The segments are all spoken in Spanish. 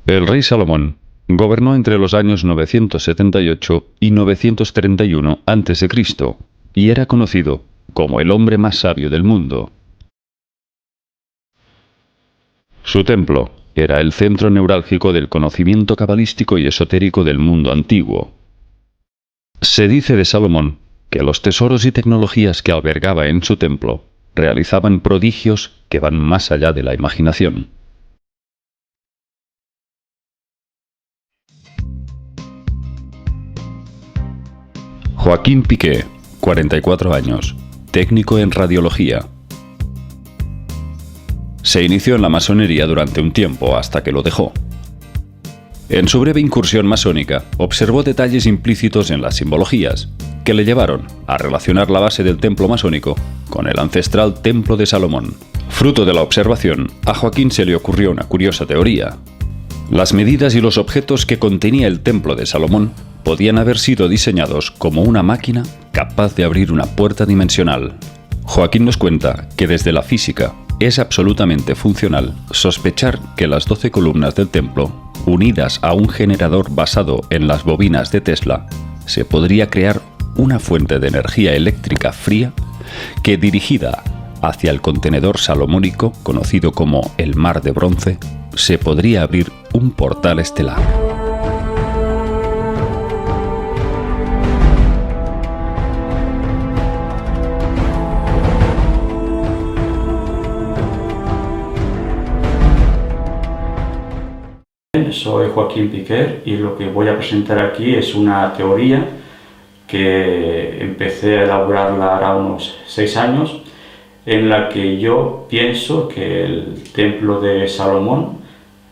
El rey Salomón gobernó entre los años 978 y 931 a.C. y era conocido como el hombre más sabio del mundo. Su templo era el centro neurálgico del conocimiento cabalístico y esotérico del mundo antiguo. Se dice de Salomón que los tesoros y tecnologías que albergaba en su templo realizaban prodigios que van más allá de la imaginación. Joaquín Piqué, 44 años, técnico en radiología. Se inició en la masonería durante un tiempo hasta que lo dejó. En su breve incursión masónica, observó detalles implícitos en las simbologías, que le llevaron a relacionar la base del templo masónico con el ancestral Templo de Salomón. Fruto de la observación, a Joaquín se le ocurrió una curiosa teoría. Las medidas y los objetos que contenía el Templo de Salomón podían haber sido diseñados como una máquina capaz de abrir una puerta dimensional. Joaquín nos cuenta que desde la física es absolutamente funcional sospechar que las 12 columnas del templo, unidas a un generador basado en las bobinas de Tesla, se podría crear una fuente de energía eléctrica fría que, dirigida hacia el contenedor salomónico conocido como el Mar de Bronce, se podría abrir un portal estelar. Soy Joaquín Piqué y lo que voy a presentar aquí es una teoría que empecé a elaborarla hará unos 6 años, en la que yo pienso que el templo de Salomón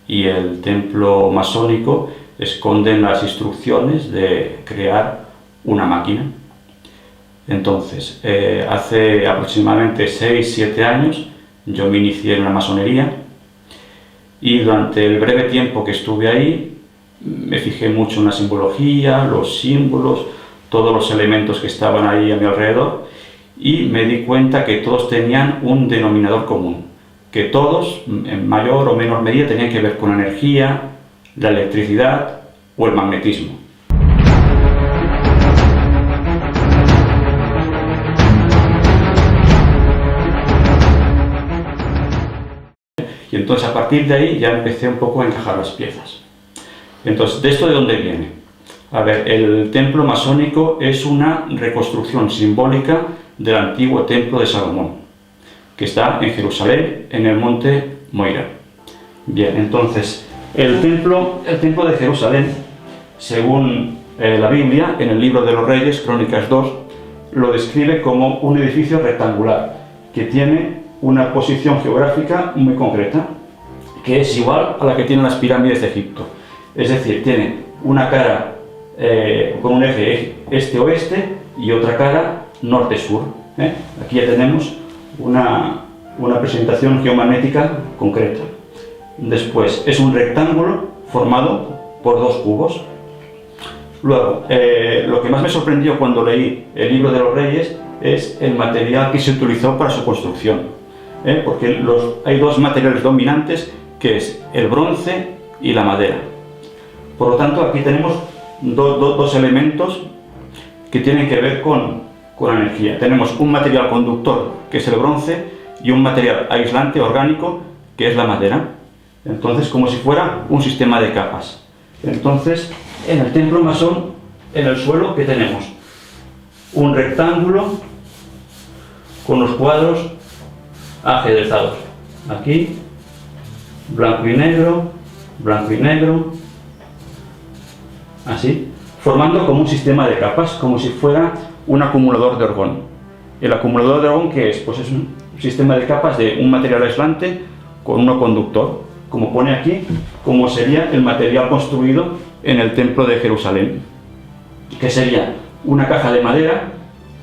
y el templo masónico esconden las instrucciones de crear una máquina. Entonces, hace aproximadamente 6-7 años yo me inicié en la masonería. Y durante el breve tiempo que estuve ahí, me fijé mucho en la simbología, los símbolos, todos los elementos que estaban ahí a mi alrededor, y me di cuenta que todos tenían un denominador común, que todos, en mayor o menor medida, tenían que ver con la energía, la electricidad o el magnetismo. Y entonces a partir de ahí ya empecé un poco a encajar las piezas. Entonces, ¿de esto de dónde viene? A ver, el templo masónico es una reconstrucción simbólica del antiguo templo de Salomón, que está en Jerusalén, en el monte Moira. Bien, entonces, el templo de Jerusalén, según la Biblia, en el libro de los Reyes, Crónicas 2, lo describe como un edificio rectangular, que tiene una posición geográfica muy concreta, que es igual a la que tienen las pirámides de Egipto. Es decir, tiene una cara con un eje este-oeste y otra cara norte-sur. Aquí ya tenemos una presentación geomagnética concreta. Después, es un rectángulo formado por 2 cubos. Luego, lo que más me sorprendió cuando leí el libro de los Reyes es el material que se utilizó para su construcción. Porque hay 2 materiales dominantes, que es el bronce y la madera. Por lo tanto, aquí tenemos dos elementos que tienen que ver con la energía. Tenemos un material conductor, que es el bronce, y un material aislante orgánico, que es la madera. Entonces, como si fuera un sistema de capas. Entonces, en el templo masón, en el suelo, ¿qué tenemos? Un rectángulo con los cuadros ajedrezados. Aquí, blanco y negro, así, formando como un sistema de capas, como si fuera un acumulador de orgón. El acumulador de orgón, ¿qué es? Pues es un sistema de capas de un material aislante con uno conductor, como pone aquí, como sería el material construido en el templo de Jerusalén, que sería una caja de madera,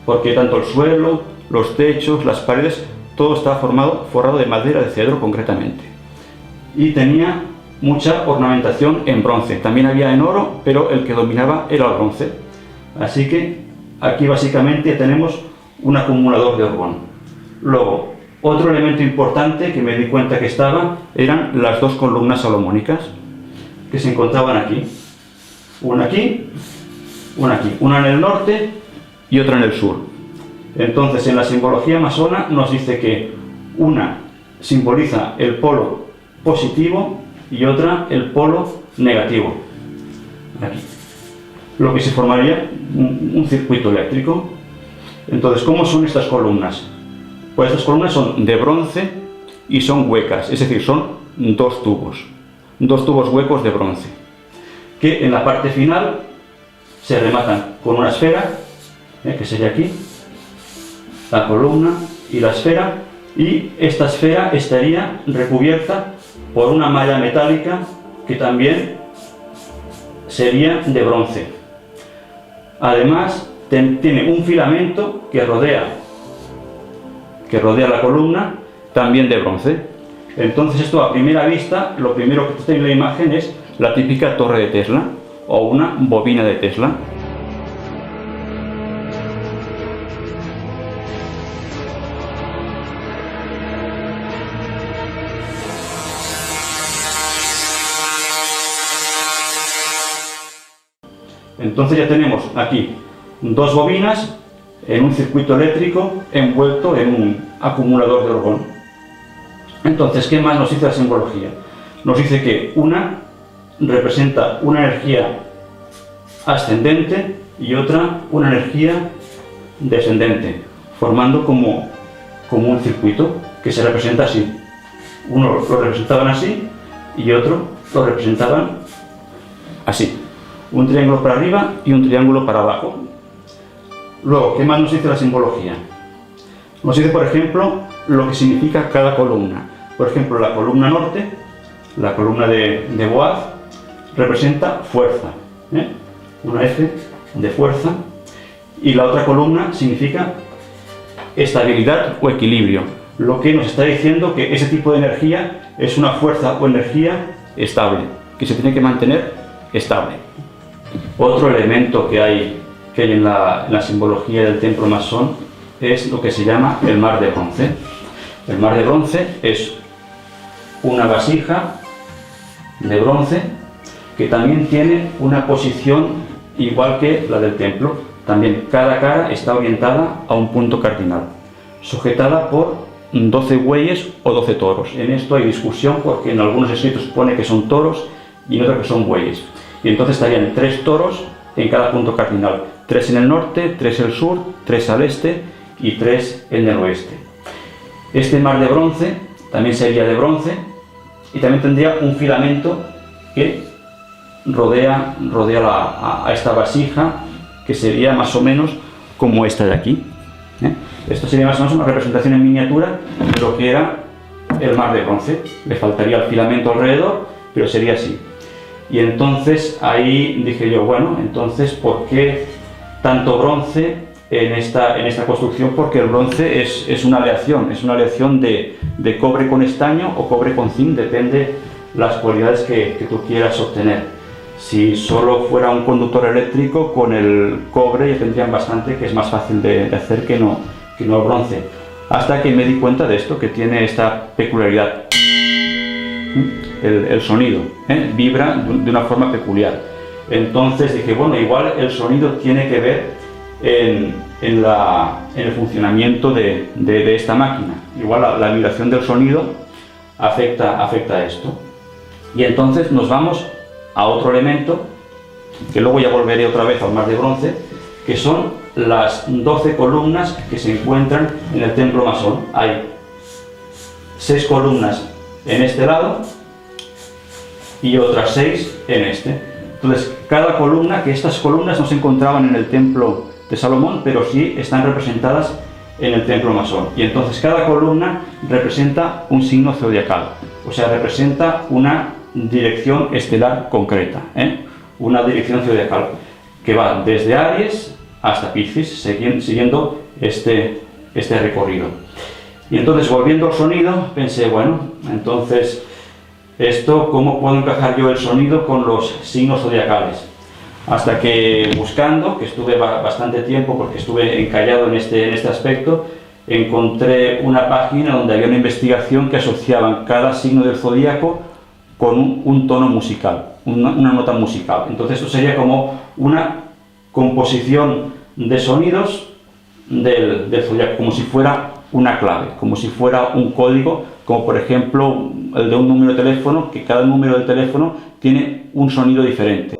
porque tanto el suelo, los techos, las paredes, todo está forrado de madera de cedro concretamente. Y tenía mucha ornamentación en bronce. También había en oro, pero el que dominaba era el bronce. Así que aquí básicamente tenemos un acumulador de orgón. Luego, otro elemento importante que me di cuenta que estaba eran las 2 columnas salomónicas. que se encontraban aquí. Una aquí, una aquí. Una en el norte y otra en el sur. Entonces, en la simbología masona nos dice que una simboliza el polo positivo y otra el polo negativo. Aquí. Lo que se formaría un circuito eléctrico. Entonces, ¿cómo son estas columnas? Pues estas columnas son de bronce y son huecas, es decir, son dos tubos huecos de bronce, que en la parte final se rematan con una esfera, que sería aquí, la columna y la esfera, y esta esfera estaría recubierta por una malla metálica que también sería de bronce. Además, tiene un filamento que rodea la columna, también de bronce. Entonces esto a primera vista, lo primero que está en la imagen es la típica torre de Tesla o una bobina de Tesla. Entonces ya tenemos aquí dos bobinas en un circuito eléctrico envuelto en un acumulador de orgón. Entonces, ¿qué más nos dice la simbología? Nos dice que una representa una energía ascendente y otra una energía descendente, formando como un circuito que se representa así. Uno lo representaban así y otro lo representaban así. Un triángulo para arriba y un triángulo para abajo. Luego, ¿qué más nos dice la simbología? Nos dice, por ejemplo, lo que significa cada columna. Por ejemplo, la columna norte, la columna de Boaz, representa fuerza, una F de fuerza, y la otra columna significa estabilidad o equilibrio, lo que nos está diciendo que ese tipo de energía es una fuerza o energía estable, que se tiene que mantener estable. Otro elemento que hay en la simbología del templo masón es lo que se llama el mar de bronce. El mar de bronce es una vasija de bronce que también tiene una posición igual que la del templo. También cada cara está orientada a un punto cardinal, sujetada por 12 bueyes o 12 toros. En esto hay discusión porque en algunos escritos pone que son toros y en otros que son bueyes. Y entonces estarían 3 toros en cada punto cardinal, 3 en el norte, 3 en el sur, 3 al este y 3 en el oeste. Este mar de bronce también sería de bronce y también tendría un filamento que rodea a esta vasija, que sería más o menos como esta de aquí. Esto sería más o menos una representación en miniatura de lo que era el mar de bronce. Le faltaría el filamento alrededor, pero sería así. Y entonces ahí dije yo, bueno, entonces ¿por qué tanto bronce en esta construcción? Porque el bronce es una aleación de cobre con estaño o cobre con zinc, depende las cualidades que tú quieras obtener. Si solo fuera un conductor eléctrico, con el cobre ya tendrían bastante, que es más fácil de hacer que no el bronce. Hasta que me di cuenta de esto, que tiene esta peculiaridad. El sonido vibra de una forma peculiar. Entonces dije, bueno, igual el sonido tiene que ver en el funcionamiento de esta máquina. Igual la vibración del sonido afecta a esto. Y entonces nos vamos a otro elemento, que luego ya volveré otra vez al mar de bronce, que son las 12 columnas que se encuentran en el templo masón. Hay 6 columnas en este lado y otras 6 en este. Entonces, cada columna, que estas columnas no se encontraban en el templo de Salomón, pero sí están representadas en el templo masón. Y entonces cada columna representa un signo zodiacal, o sea, representa una dirección estelar concreta, una dirección zodiacal que va desde Aries hasta Piscis, siguiendo este recorrido. Y entonces, volviendo al sonido, pensé, bueno, entonces esto, ¿cómo puedo encajar yo el sonido con los signos zodiacales? Hasta que buscando, que estuve bastante tiempo porque estuve encallado en este aspecto, encontré una página donde había una investigación que asociaban cada signo del zodíaco con un tono musical, una nota musical. Entonces esto sería como una composición de sonidos del zodiaco, como si fuera una clave, como si fuera un código, como por ejemplo el de un número de teléfono, que cada número del teléfono tiene un sonido diferente.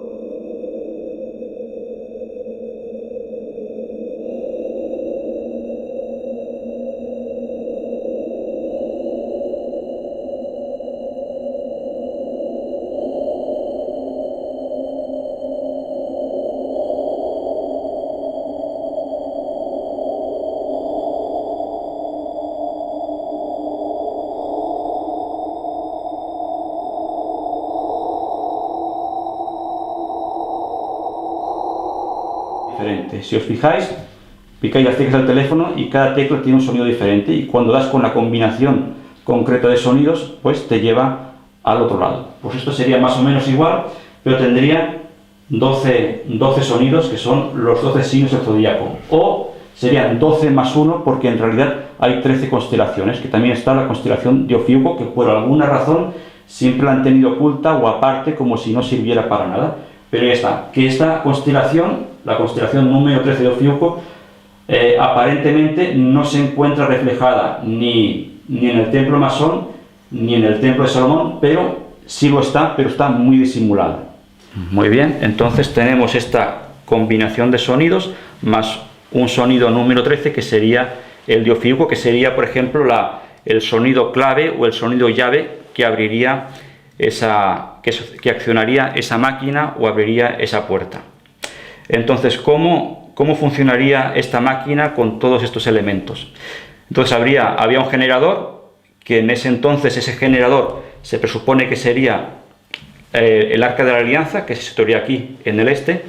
Diferente. Si os fijáis, picáis las teclas del teléfono y cada tecla tiene un sonido diferente, y cuando das con la combinación concreta de sonidos, pues te lleva al otro lado. Pues esto sería más o menos igual, pero tendría 12 sonidos, que son los 12 signos del zodíaco, o serían 12 más 1, porque en realidad hay 13 constelaciones, que también está la constelación de Ofiuco, que por alguna razón siempre la han tenido oculta o aparte, como si no sirviera para nada. Pero ya está, que esta constelación, la constelación número 13 de Ofiuco, aparentemente no se encuentra reflejada ni en el templo masón ni en el templo de Salomón, pero sí lo está, pero está muy disimulada. Muy bien, entonces tenemos esta combinación de sonidos más un sonido número 13, que sería el de Ofiuco, que sería, por ejemplo, el sonido clave o el sonido llave que abriría que accionaría esa máquina o abriría esa puerta. Entonces, ¿cómo funcionaría esta máquina con todos estos elementos? Entonces había un generador, que en ese entonces ese generador se presupone que sería el Arca de la Alianza, que se situaría aquí en el este,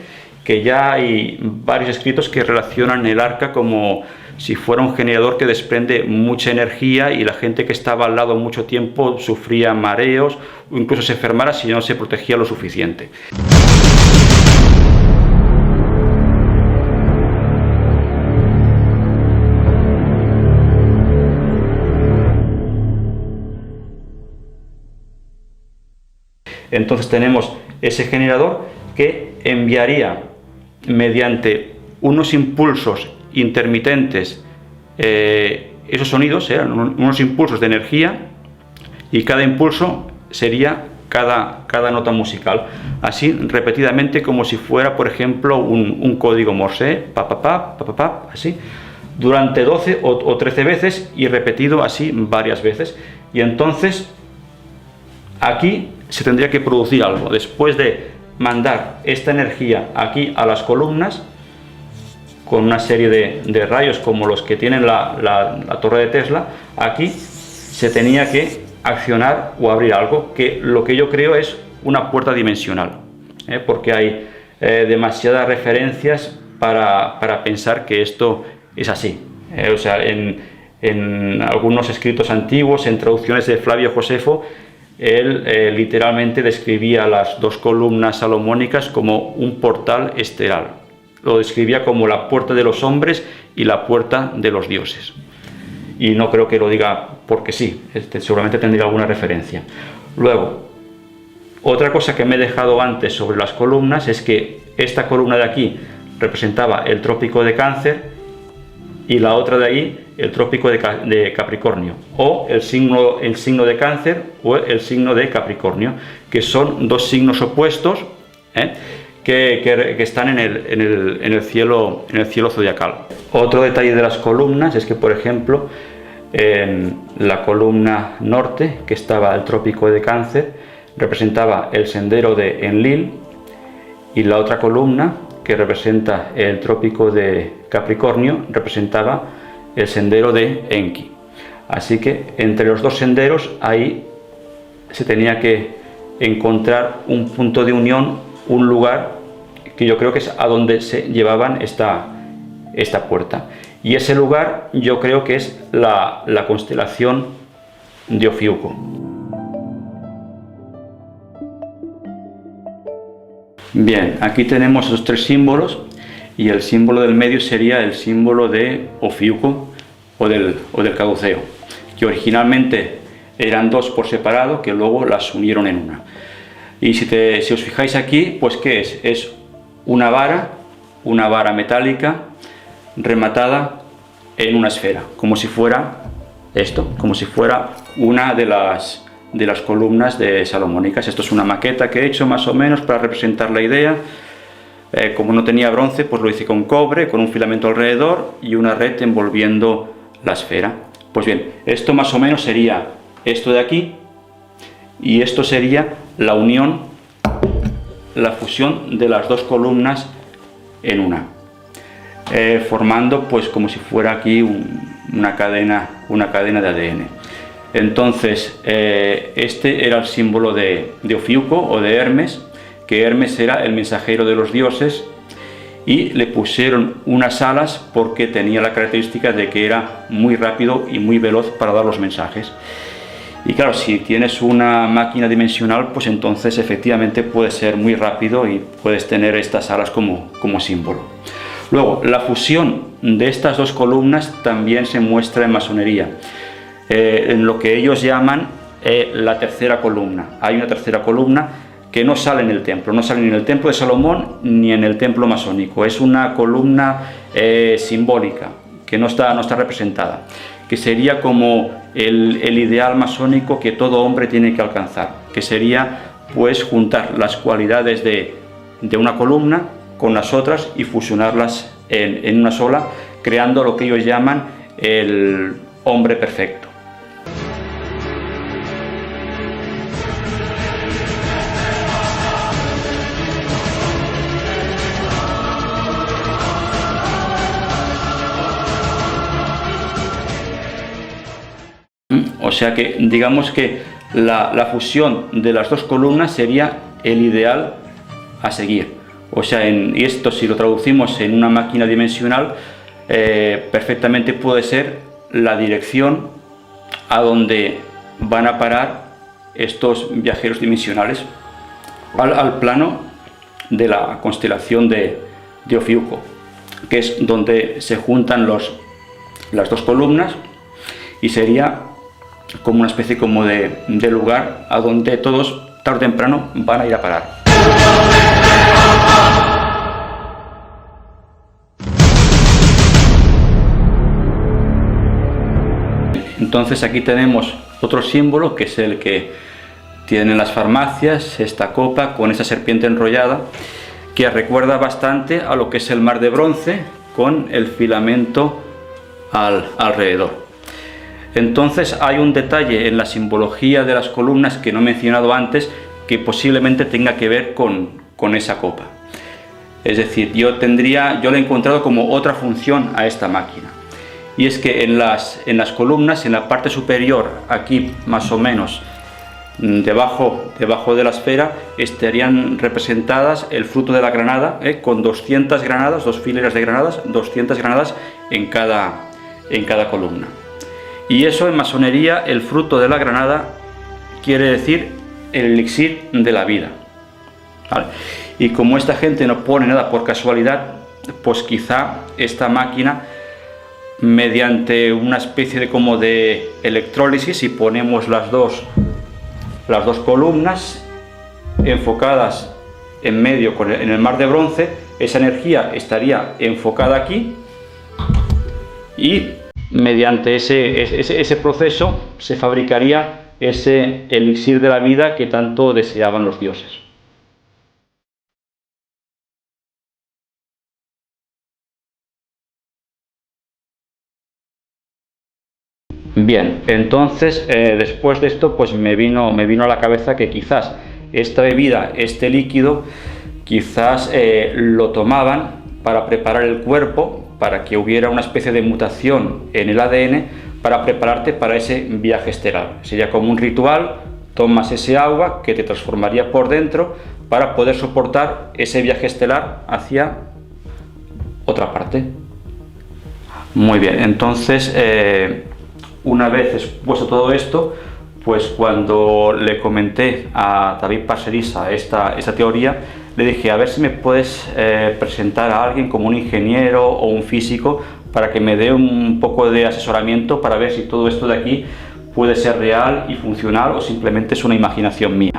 que ya hay varios escritos que relacionan el arca como si fuera un generador que desprende mucha energía, y la gente que estaba al lado mucho tiempo sufría mareos o incluso se enfermara si no se protegía lo suficiente. Entonces tenemos ese generador que enviaría mediante unos impulsos intermitentes esos sonidos, eran unos impulsos de energía, y cada impulso sería cada nota musical, así repetidamente, como si fuera, por ejemplo, un código Morse, pa pa pa pa pa pa, así, durante 12 o 13 veces, y repetido así varias veces. Y entonces aquí se tendría que producir algo. Después de mandar esta energía aquí a las columnas, con una serie de rayos como los que tienen la torre de Tesla, aquí se tenía que accionar o abrir algo, que lo que yo creo es una puerta dimensional, porque hay demasiadas referencias para pensar que esto es así. O sea, en algunos escritos antiguos, en traducciones de Flavio Josefo, él literalmente describía las dos columnas salomónicas como un portal estelar. Lo describía como la puerta de los hombres y la puerta de los dioses. Y no creo que lo diga porque sí, seguramente tendría alguna referencia. Luego, otra cosa que me he dejado antes sobre las columnas es que esta columna de aquí representaba el trópico de Cáncer, y la otra de ahí el trópico de Capricornio, o el signo de Cáncer o el signo de Capricornio, que son dos signos opuestos que están en el cielo zodiacal. Otro detalle de las columnas es que, por ejemplo, en la columna norte, que estaba el trópico de Cáncer, representaba el sendero de Enlil, y la otra columna, que representa el trópico de Capricornio, representaba el sendero de Enki. Así que entre los dos senderos ahí se tenía que encontrar un punto de unión, un lugar que yo creo que es a donde se llevaban esta puerta. Y ese lugar yo creo que es la constelación de Ofiuco. Bien, aquí tenemos los tres símbolos, y el símbolo del medio sería el símbolo de Ofiuco o del caduceo, que originalmente eran dos por separado que luego las unieron en una. Y si os fijáis aquí, pues ¿qué es? Es una vara metálica rematada en una esfera, como si fuera esto, como si fuera una de las columnas salomónicas. Esto es una maqueta que he hecho más o menos para representar la idea. Como no tenía bronce, pues lo hice con cobre, con un filamento alrededor y una red envolviendo la esfera. Pues bien, esto más o menos sería esto de aquí, y esto sería la unión, la fusión de las dos columnas en una, formando pues como si fuera aquí una cadena de ADN. Entonces, este era el símbolo de Ofiuco o de Hermes, que Hermes era el mensajero de los dioses, y le pusieron unas alas porque tenía la característica de que era muy rápido y muy veloz para dar los mensajes. Y claro, si tienes una máquina dimensional, pues entonces efectivamente puede ser muy rápido y puedes tener estas alas como símbolo. Luego, la fusión de estas dos columnas también se muestra en masonería, en lo que ellos llaman la tercera columna. Hay una tercera columna que no sale en el templo, no sale ni en el templo de Salomón ni en el templo masónico. Es una columna simbólica que no está representada, que sería como el ideal masónico que todo hombre tiene que alcanzar, que sería pues juntar las cualidades de una columna con las otras y fusionarlas en una sola, creando lo que ellos llaman el hombre perfecto. O sea que digamos que la fusión de las dos columnas sería el ideal a seguir. O sea, y esto si lo traducimos en una máquina dimensional, perfectamente puede ser la dirección a donde van a parar estos viajeros dimensionales, al plano de la constelación de Ofiuco, que es donde se juntan las dos columnas, y sería como una especie como de lugar a donde todos tarde o temprano van a ir a parar. Entonces aquí tenemos otro símbolo, que es el que tienen las farmacias, esta copa con esa serpiente enrollada, que recuerda bastante a lo que es el mar de bronce, con el filamento alrededor. Entonces hay un detalle en la simbología de las columnas que no he mencionado antes, que posiblemente tenga que ver con esa copa. Es decir, yo le he encontrado como otra función a esta máquina. Y es que en las columnas, en la parte superior, aquí más o menos, debajo de la esfera, estarían representadas el fruto de la granada, con 200 granadas, dos fileras de granadas, 200 granadas en cada columna. Y eso en masonería, el fruto de la granada quiere decir el elixir de la vida. ¿Vale? Y como esta gente no pone nada por casualidad, pues quizá esta máquina, mediante una especie de electrólisis, si ponemos las dos columnas enfocadas en medio en el mar de bronce, esa energía estaría enfocada aquí, y mediante ese proceso se fabricaría ese elixir de la vida que tanto deseaban los dioses. Bien, entonces después de esto pues me vino a la cabeza que quizás esta bebida, este líquido, quizás lo tomaban para preparar el cuerpo, para que hubiera una especie de mutación en el ADN, para prepararte para ese viaje estelar. Sería como un ritual, tomas ese agua que te transformaría por dentro para poder soportar ese viaje estelar hacia otra parte. Muy bien, entonces una vez expuesto todo esto, pues cuando le comenté a David Parcerisa esta teoría, le dije, a ver si me puedes presentar a alguien como un ingeniero o un físico para que me dé un poco de asesoramiento para ver si todo esto de aquí puede ser real y funcional o simplemente es una imaginación mía.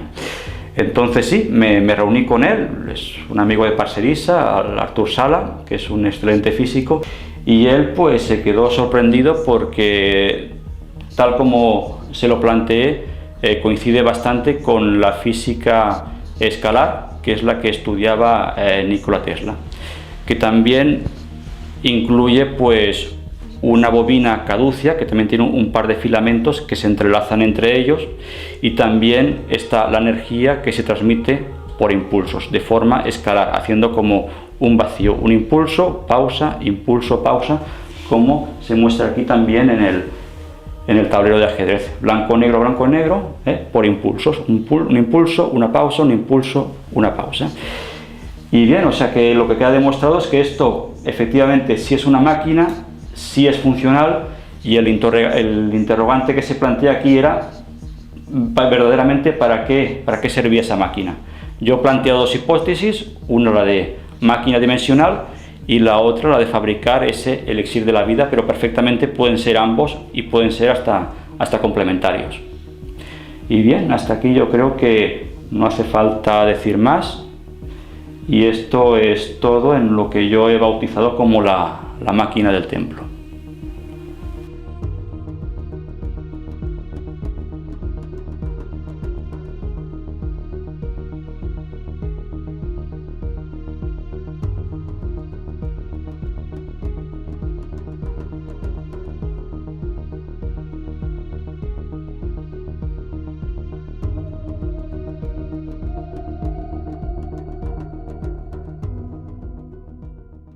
Entonces sí, me reuní con él, es un amigo de Parcerisa, Artur Sala, que es un excelente físico, y él pues se quedó sorprendido porque tal como se lo planteé, coincide bastante con la física escalar, que es la que estudiaba Nikola Tesla, que también incluye pues una bobina caducia que también tiene un par de filamentos que se entrelazan entre ellos, y también está la energía que se transmite por impulsos de forma escalar, haciendo como un vacío, un impulso, pausa, como se muestra aquí también en el tablero de ajedrez, blanco, negro, por impulsos, un impulso, una pausa, un impulso, una pausa. Y bien, o sea que lo que queda demostrado es que esto efectivamente sí es una máquina, sí es funcional, y el interrogante que se plantea aquí era verdaderamente para qué servía esa máquina. Yo planteo dos hipótesis, una la de máquina dimensional y la otra la de fabricar ese elixir de la vida, pero perfectamente pueden ser ambos y pueden ser hasta complementarios. Y bien, hasta aquí yo creo que no hace falta decir más, y esto es todo en lo que yo he bautizado como la máquina del templo.